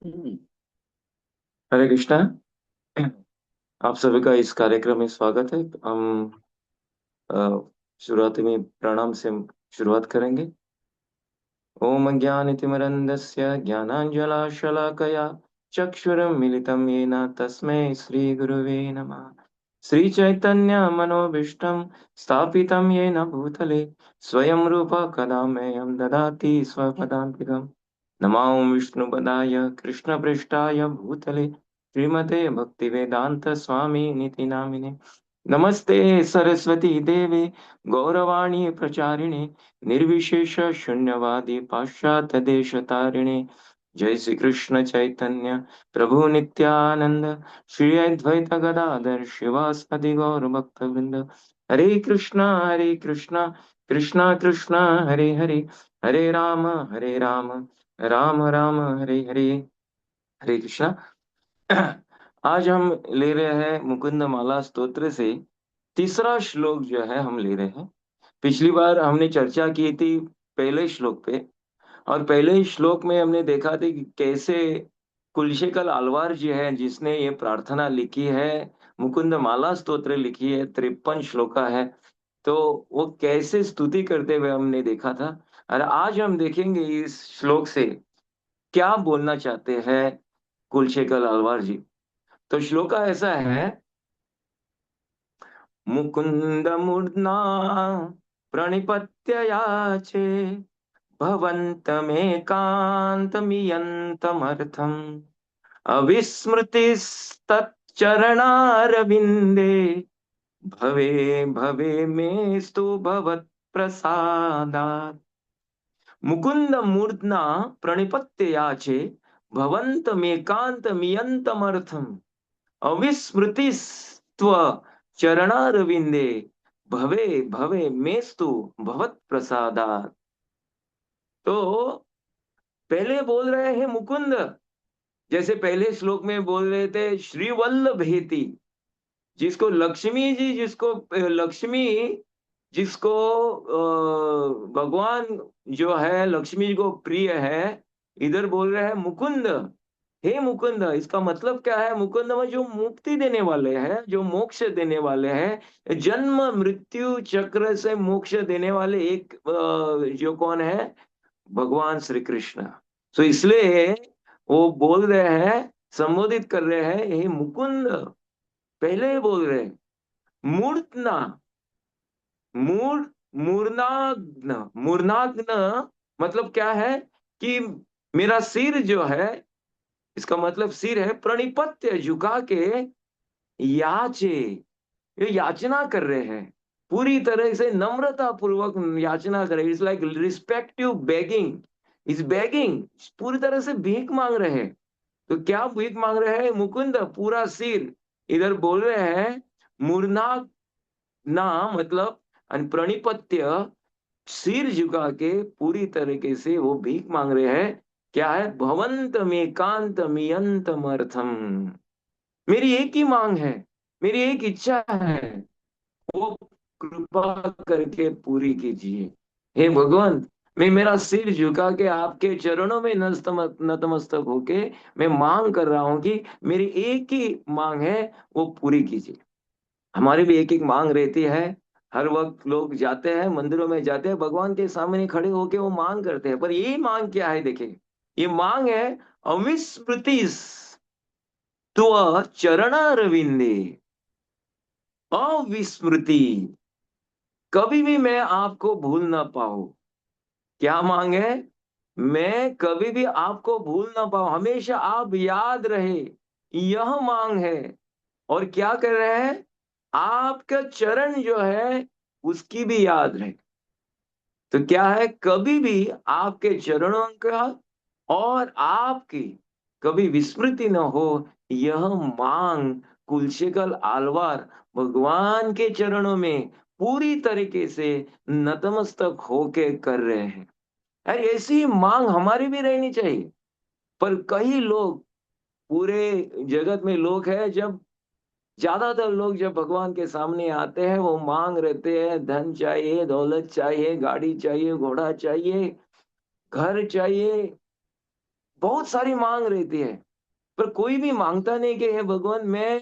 हम्म। हरे कृष्णा। आप सभी का इस कार्यक्रम में स्वागत है। हम अ, शुरुआती में प्रणाम से शुरुआत करेंगे। ओम ज्ञानतिमिरन्धस्य ज्ञानाञ्जलाशलाकया चक्षुरुन्मिलितं येन तस्मै श्रीगुरुवे नमः। श्रीचैतन्यमनोभीष्टं स्थापितं येन भूतले स्वयं रूप कदा मह्यं ददाति स्वपदान्तिकम्। नमो विष्णुपदाय कृष्णपृष्ठाय भूतले श्रीमते भक्तिवेदांत स्वामी निति नामिने। नमस्ते सरस्वती देवे गौरवाणी प्रचारिणे निर्विशेष शून्यवादी पाश्चात्य देश तारिणे। जय श्री कृष्ण चैतन्य प्रभु नित्यानंद श्री अद्वैत गदाधर शिवासादि गौर भक्त वृंद। हरे कृष्णा कृष्णा कृष्णा हरे हरे, हरे राम राम राम हरे हरे। हरे कृष्णा। आज हम ले रहे हैं मुकुंद माला स्तोत्र से तीसरा श्लोक जो है हम ले रहे हैं। पिछली बार हमने चर्चा की थी पहले श्लोक पे, और पहले श्लोक में हमने देखा था कि कैसे कुलशेखर आलवार जी है जिसने ये प्रार्थना लिखी है, मुकुंद माला स्तोत्र लिखी है, 53 श्लोका है। तो वो कैसे स्तुति करते हुए हमने देखा था। और आज हम देखेंगे इस श्लोक से क्या बोलना चाहते हैं कुलशेखर आलवार जी। तो श्लोक ऐसा है। मुकुंद मूर्धना प्रणिपत्य याचे भवन्तमेकान्तमियन्तमर्थम् अविस्मृतिस्तच्चरणारविन्दे भवे भवे मेस्तु भवत्प्रसादात्। मुकुंद मूर्धना प्रणिपत्य याचे भवन्तमेकान्तमियन्तमर्थम् अविस्मृतिस्त्व चरणारविंदे भवे भवे मेस्तु भवत प्रसादात। तो पहले बोल रहे हैं मुकुंद, जैसे पहले श्लोक में बोल रहे थे श्रीवल्लभेति, जिसको लक्ष्मी जी, जिसको लक्ष्मी जिसको भगवान जो है लक्ष्मी जी को प्रिय है। इधर बोल रहे हैं मुकुंद, हे मुकुंद। इसका मतलब क्या है? मुकुंद में जो मुक्ति देने वाले हैं, जो मोक्ष देने वाले हैं, जन्म मृत्यु चक्र से मोक्ष देने वाले एक जो कौन है? भगवान श्री कृष्ण। तो इसलिए वो बोल रहे हैं, संबोधित कर रहे हैं, हे मुकुंद। पहले ही बोल रहे हैं मूर्तना, मूर मूर्नाग्न, मूर्नाग्न मतलब क्या है? कि मेरा सिर जो है, इसका मतलब सिर है प्रणिपत्य, झुका के याचे, ये याचना कर रहे हैं, पूरी तरह से नम्रता पूर्वक याचना कर रहे हैं। It's like respective begging, is begging, पूरी तरह से भीख मांग रहे हैं। तो क्या भीख मांग रहे हैं? मुकुंद पूरा सिर। इधर बोल रहे हैं मूर्ना ना मतलब प्रणिपत्य, सिर झुका के पूरी तरीके से वो भीख मांग रहे हैं। क्या है? भवंत में कांत मियंतमर्थम। मेरी एक ही मांग है, मेरी एक इच्छा है, वो कृपा करके पूरी कीजिए। हे भगवान, मैं मेरा सिर झुका के आपके चरणों में नतमस्तक होके मैं मांग कर रहा हूं कि मेरी एक ही मांग है, वो पूरी कीजिए। हमारी भी एक एक मांग रहती है। हर वक्त लोग जाते हैं, मंदिरों में जाते हैं, भगवान के सामने खड़े होके वो मांग करते हैं, पर ये मांग क्या है? देखिए, ये मांग है अविस्मृति त्व चरणारविंदे। अविस्मृति, कभी भी मैं आपको भूल ना पाऊं। क्या मांग है? मैं कभी भी आपको भूल ना पाऊं, हमेशा आप याद रहे, यह मांग है। और क्या कर रहे हैं? आपका चरण जो है उसकी भी याद रहे। तो क्या है? कभी भी आपके चरणों का और आपकी कभी विस्मृति न हो, यह मांग कुलशेखर आलवार भगवान के चरणों में पूरी तरीके से नतमस्तक होके कर रहे हैं। यार, ऐसी मांग हमारी भी रहनी चाहिए। पर कई लोग, पूरे जगत में लोग हैं, जब ज्यादातर लोग जब भगवान के सामने आते हैं वो मांग रहते हैं, धन चाहिए, दौलत चाहिए, गाड़ी चाहिए, घोड़ा चाहिए, घर चाहिए, बहुत सारी मांग रहती है, पर कोई भी मांगता नहीं कि हे भगवान, मैं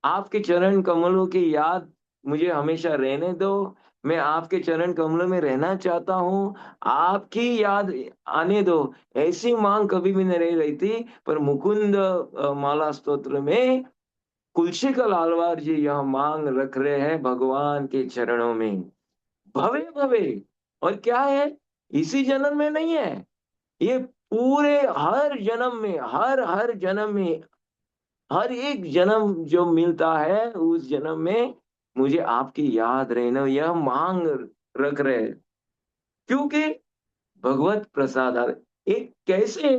आपके चरण कमलों की याद मुझे हमेशा रहने दो, मैं आपके चरण कमलों में रहना चाहता हूँ, आपकी याद आने दो। ऐसी मांग कभी भी नहीं रहती। पर मुकुंद माला स्तोत्र में कुलशिकल आलवार जी यह मांग रख रहे हैं भगवान के चरणों में, भवे भवे। और क्या है, इसी जन्म में नहीं है, ये पूरे हर जन्म में, हर हर जन्म में, हर एक जन्म जो मिलता है उस जन्म में मुझे आपकी याद रहना, यह मांग रख रहे हैं। क्योंकि भगवत प्रसाद एक कैसे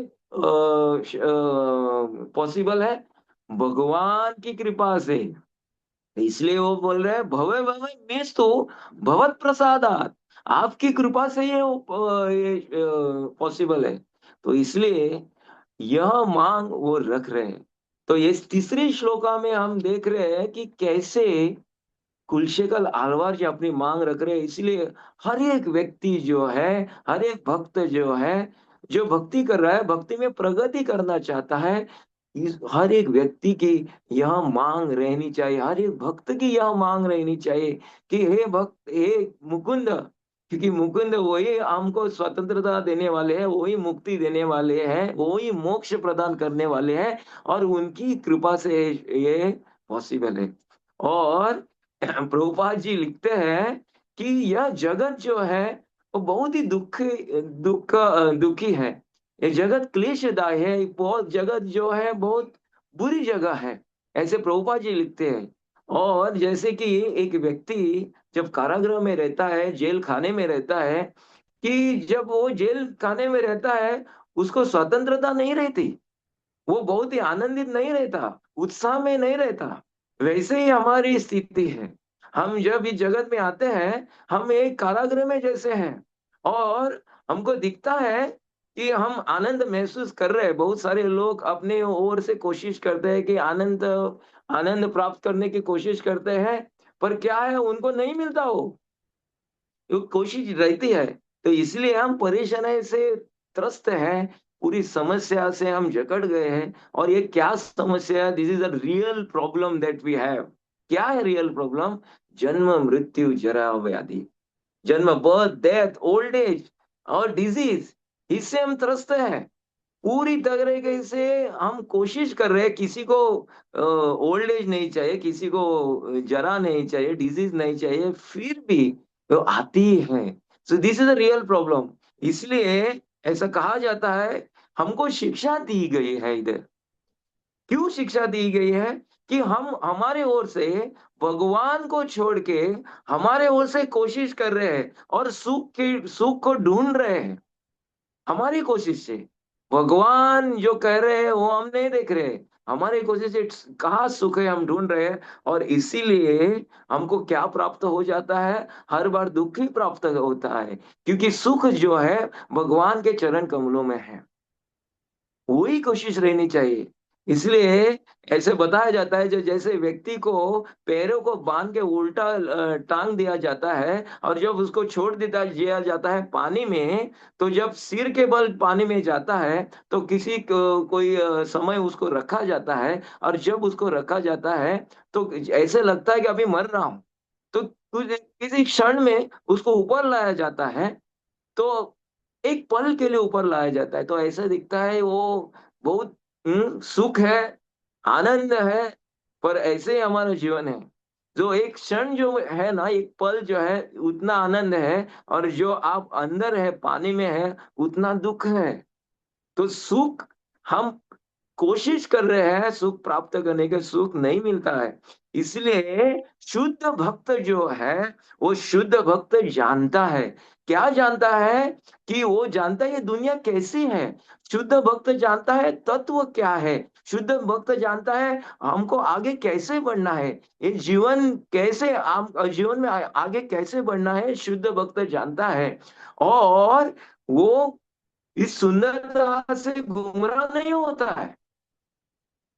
पॉसिबल है, भगवान की कृपा से। इसलिए वो बोल रहे हैं भवे भवे मीन्स तो भगवत प्रसादात, आपकी कृपा से ये पॉसिबल है। तो इसलिए यह मांग वो रख रहे हैं। तो ये तीसरी श्लोका में हम देख रहे हैं कि कैसे कुलशेखर आलवार जी अपनी मांग रख रहे हैं। इसलिए हर एक व्यक्ति जो है, हर एक भक्त जो है, जो भक्ति कर रहा है, भक्ति में प्रगति करना चाहता है, इस हर एक व्यक्ति की यह मांग रहनी चाहिए, हर एक भक्त की यह मांग रहनी चाहिए कि हे भक्त, हे मुकुंद, क्योंकि मुकुंद वही हमको स्वतंत्रता देने वाले हैं, वही मुक्ति देने वाले हैं, वही मोक्ष प्रदान करने वाले हैं, और उनकी कृपा से ये पॉसिबल है। और प्रभुपाद जी लिखते हैं कि यह जगत जो है वो बहुत ही दुखी है। ये जगत क्लेशदायक है, बहुत जगत जो है बहुत बुरी जगह है, ऐसे प्रभुपाद जी लिखते हैं। और जैसे कि एक व्यक्ति जब कारागृह में रहता है, जेल खाने में रहता है, कि जब वो जेल खाने में रहता है उसको स्वतंत्रता नहीं रहती, वो बहुत ही आनंदित नहीं रहता, उत्साह में नहीं रहता। वैसे ही हमारी स्थिति है, हम जब इस जगत में आते हैं हम एक कारागृह में जैसे हैं, और हमको दिखता है कि हम आनंद महसूस कर रहे हैं। बहुत सारे लोग अपने ओर से कोशिश करते हैं कि आनंद आनंद प्राप्त करने की कोशिश करते हैं, पर क्या है, उनको नहीं मिलता वो कोशिश रहती है। तो इसलिए हम परेशानी से त्रस्त हैं, पूरी समस्या से हम जकड़ गए हैं। और ये क्या समस्या है, this is a real problem that we have. क्या है रियल प्रॉब्लम? जन्म मृत्यु जरा व्याधि, जन्म बर्थ डेथ ओल्ड एज और डिजीज, इससे हम त्रस्त हैं पूरी तरीके से। हम कोशिश कर रहे हैं, किसी को ओल्ड एज नहीं चाहिए, किसी को जरा नहीं चाहिए, डिजीज नहीं चाहिए, फिर भी वो आती है। So this is a real problem. इसलिए ऐसा कहा जाता है, हमको शिक्षा दी गई है इधर। क्यों शिक्षा दी गई है? कि हम हमारे ओर से भगवान को छोड़ के हमारे ओर से कोशिश कर रहे हैं, और सुख को ढूंढ रहे हैं हमारी कोशिश से। भगवान जो कह रहे हैं वो हम नहीं देख रहे, हमारी कोशिश से कहाँ सुख है हम ढूंढ रहे हैं। और इसीलिए हमको क्या प्राप्त हो जाता है, हर बार दुख ही प्राप्त होता है, क्योंकि सुख जो है भगवान के चरण कमलों में है। वही कोशिश रहनी चाहिए। इसलिए ऐसे बताया जाता है, जो जैसे व्यक्ति को पैरों को बांध के उल्टा टांग दिया जाता है, और जब उसको छोड़ दिया दिया जाता है पानी में, तो जब सिर के बल पानी में जाता है, तो किसी कोई समय उसको रखा जाता है, और जब उसको रखा जाता है तो ऐसे लगता है कि अभी मर रहा हूं। तो किसी क्षण में उसको ऊपर लाया जाता है, तो एक पल के लिए ऊपर लाया जाता है, तो ऐसा दिखता है वो बहुत सुख है, आनंद है। पर ऐसे ही हमारा जीवन है, जो एक क्षण जो है ना, एक पल जो है उतना आनंद है, और जो आप अंदर है पानी में है उतना दुख है। तो सुख हम कोशिश कर रहे हैं सुख प्राप्त करने के, सुख नहीं मिलता है। इसलिए शुद्ध भक्त जो है, वो शुद्ध भक्त जानता है। क्या जानता है? कि वो जानता है ये दुनिया कैसी है। शुद्ध भक्त जानता है तत्व क्या है। शुद्ध भक्त जानता है हमको आगे कैसे बढ़ना है, ये जीवन कैसे जीवन में आगे कैसे बढ़ना है, शुद्ध भक्त जानता है। और वो इस सुंदरता से गुमराह नहीं होता है।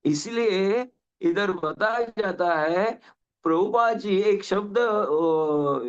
इसलिए इधर बताया जाता है, प्रभुपाद जी एक शब्द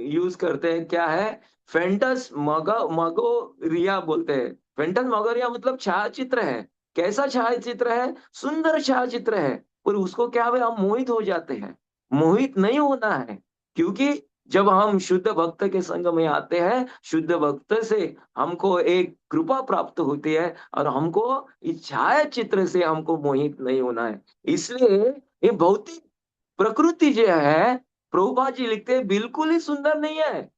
यूज करते हैं, क्या है? फेंटस मगो रिया बोलते हैं। फेंटस मगोरिया मतलब छायाचित्र है। कैसा छायाचित्र है? सुंदर छायाचित्र है। पर उसको क्या है, हम मोहित हो जाते हैं। मोहित नहीं होना है, क्योंकि जब हम शुद्ध भक्त के संग में आते हैं, शुद्ध भक्त से हमको एक कृपा प्राप्त होती है, और हमको इस छायाचित्र से हमको मोहित नहीं होना है। इसलिए ये भौतिक प्रकृति जो है, प्रभुपाद जी लिखते हैं, बिल्कुल ही सुंदर नहीं है।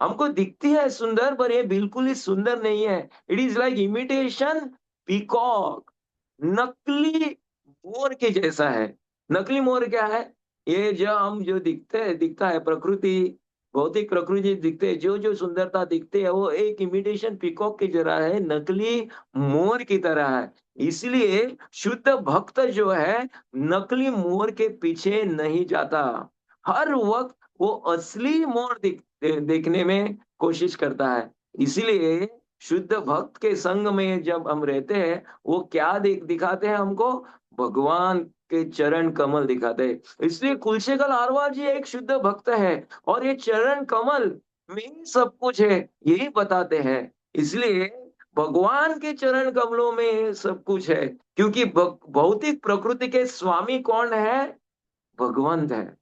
हमको दिखती है सुंदर, पर ये बिल्कुल ही सुंदर नहीं है। It is like imitation peacock, नकली मोर के जैसा है। नकली मोर क्या है? ये जो हम जो दिखता है प्रकृति, भौतिक प्रकृति दिखते है, जो जो सुंदरता दिखते है, वो एक इमिटेशन पीकॉक की तरह है, नकली मोर की तरह है। इसलिए शुद्ध भक्त जो है, नकली मोर के पीछे नहीं जाता। हर वक्त वो असली मोर देखने में कोशिश करता है। इसीलिए शुद्ध भक्त के संग में जब हम रहते हैं, वो क्या दिखाते हैं हमको? भगवान के चरण कमल दिखाते हैं। इसलिए कुलशेखर आरवार जी एक शुद्ध भक्त है, और ये चरण कमल में ही सब कुछ है, यही बताते हैं। इसलिए भगवान के चरण कमलों में सब कुछ है, क्योंकि भौतिक प्रकृति के स्वामी कौन है? भगवंत है।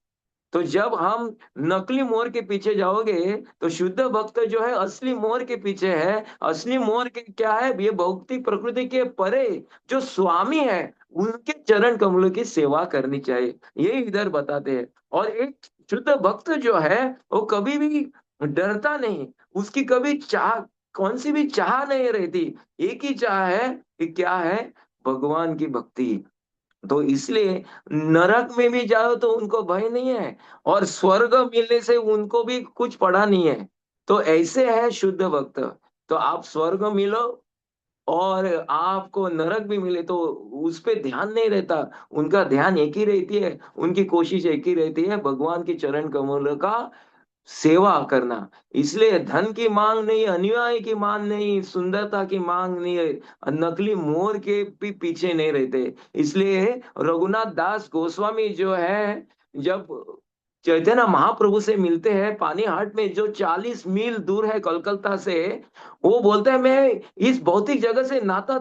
तो जब हम नकली मोर के पीछे जाओगे, तो शुद्ध भक्त जो है असली मोर के पीछे है। असली मोर के क्या है? ये भौतिक प्रकृति के परे जो स्वामी है, उनके चरण कमलों की सेवा करनी चाहिए, ये इधर बताते हैं। और एक शुद्ध भक्त जो है, वो कभी भी डरता नहीं। उसकी कभी चाह, कौन सी भी चाह नहीं रहती। एक ही चाह है कि क्या है? भगवान की भक्ति। तो इसलिए नरक में भी जाओ तो उनको भय नहीं है, और स्वर्ग मिलने से उनको भी कुछ पड़ा नहीं है। तो ऐसे है शुद्ध भक्त। तो आप स्वर्ग मिलो और आपको नरक भी मिले, तो उस पे ध्यान नहीं रहता। उनका ध्यान एक ही रहती है, उनकी कोशिश एक ही रहती है, भगवान के चरण कमल का सेवा करना। इसलिए धन की मांग नहीं, अनुयायी की मांग नहीं, सुंदरता की मांग नहीं है, नकली मोर के भी पीछे नहीं रहते। इसलिए रघुनाथ दास गोस्वामी जो है, जब चैतन्य महाप्रभु से मिलते हैं पानीहाट में, जो 40 मील दूर है कलकत्ता से, वो बोलते हैं मैं इस भौतिक जगत से नाता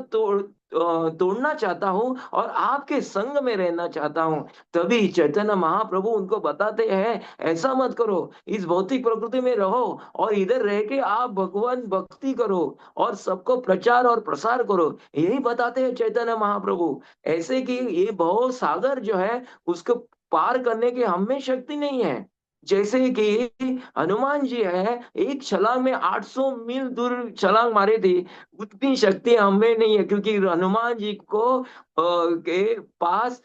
तोड़ना चाहता हूँ, और आपके संग में रहना चाहता हूँ। तभी चैतन्य महाप्रभु उनको बताते हैं, ऐसा मत करो, इस भौतिक प्रकृति में रहो, और इधर रह के आप भगवान भक्ति करो, और सबको प्रचार और प्रसार करो। यही बताते हैं चैतन्य महाप्रभु। ऐसे कि ये भव सागर जो है, उसको पार करने की हम में शक्ति नहीं है। जैसे कि हनुमान जी है, एक छलांग में 800 मील दूर छलांग मारे थे। उतनी शक्ति हमें नहीं है, क्योंकि हनुमान जी को के पास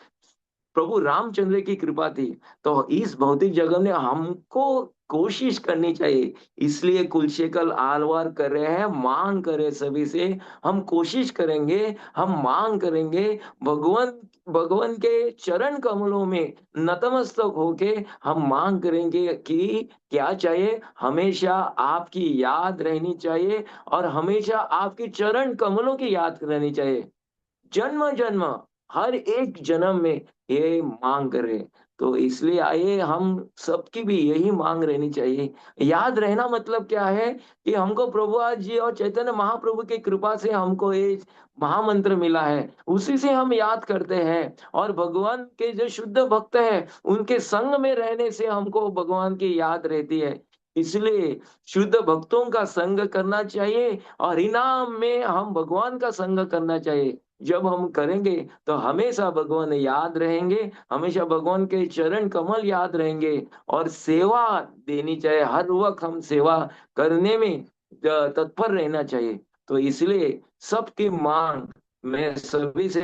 प्रभु रामचंद्र की कृपा थी। तो इस भौतिक जगत में हमको कोशिश करनी चाहिए। इसलिए कुलशेखर आलवार कर रहे हैं, मांग करे सभी से, हम कोशिश करेंगे, हम मांग करेंगे, भगवान भगवान के चरण कमलों में नतमस्तक होके हम मांग करेंगे कि क्या चाहिए? हमेशा आपकी याद रहनी चाहिए, और हमेशा आपके चरण कमलों की याद रहनी चाहिए। जन्म जन्म, हर एक जन्म में ये मांग करे। तो इसलिए आइए हम सबकी भी यही मांग रहनी चाहिए। याद रहना मतलब क्या है? कि हमको प्रभुपाद जी और चैतन्य महाप्रभु की कृपा से हमको ये महामंत्र मिला है, उसी से हम याद करते हैं। और भगवान के जो शुद्ध भक्त हैं, उनके संग में रहने से हमको भगवान की याद रहती है। इसलिए शुद्ध भक्तों का संग करना चाहिए, और इनाम में हम भगवान का संग करना चाहिए। जब हम करेंगे, तो हमेशा भगवान याद रहेंगे, हमेशा भगवान के चरण कमल याद रहेंगे। और सेवा देनी चाहिए, हर वक्त हम सेवा करने में तत्पर रहना चाहिए। तो इसलिए सबकी मांग, मैं सभी से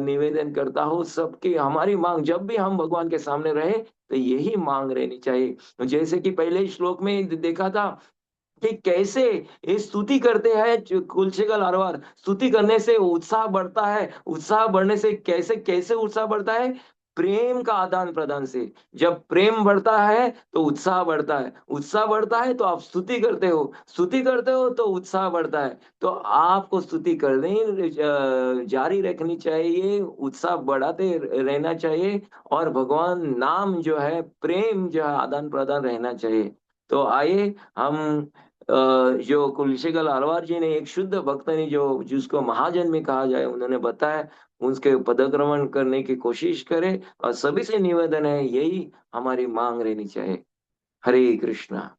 निवेदन करता हूँ, सबकी हमारी मांग जब भी हम भगवान के सामने रहे, तो यही मांग रहनी चाहिए। जैसे कि पहले श्लोक में देखा था कि कैसे ये स्तुति करते हैं, कुलशेखर आरवार, स्तुति करने से उत्साह बढ़ता है। उत्साह बढ़ने से कैसे कैसे उत्साह बढ़ता है? प्रेम का आदान प्रदान से। जब प्रेम बढ़ता है तो उत्साह बढ़ता है, उत्साह बढ़ता है तो आप स्तुति करते हो, स्तुति करते हो तो उत्साह बढ़ता है। तो आपको स्तुति करनी जारी रखनी चाहिए, उत्साह बढ़ाते रहना चाहिए, और भगवान नाम जो है, प्रेम जो है, आदान प्रदान रहना चाहिए। तो आइए हम जो कुलशेखर आलवार जी ने, एक शुद्ध भक्त ने, जो जिसको महाजन में कहा जाए, उन्होंने बताया, उसके पदक्रमण करने की कोशिश करें। और सभी से निवेदन है, यही हमारी मांग रहनी चाहिए। हरे कृष्णा।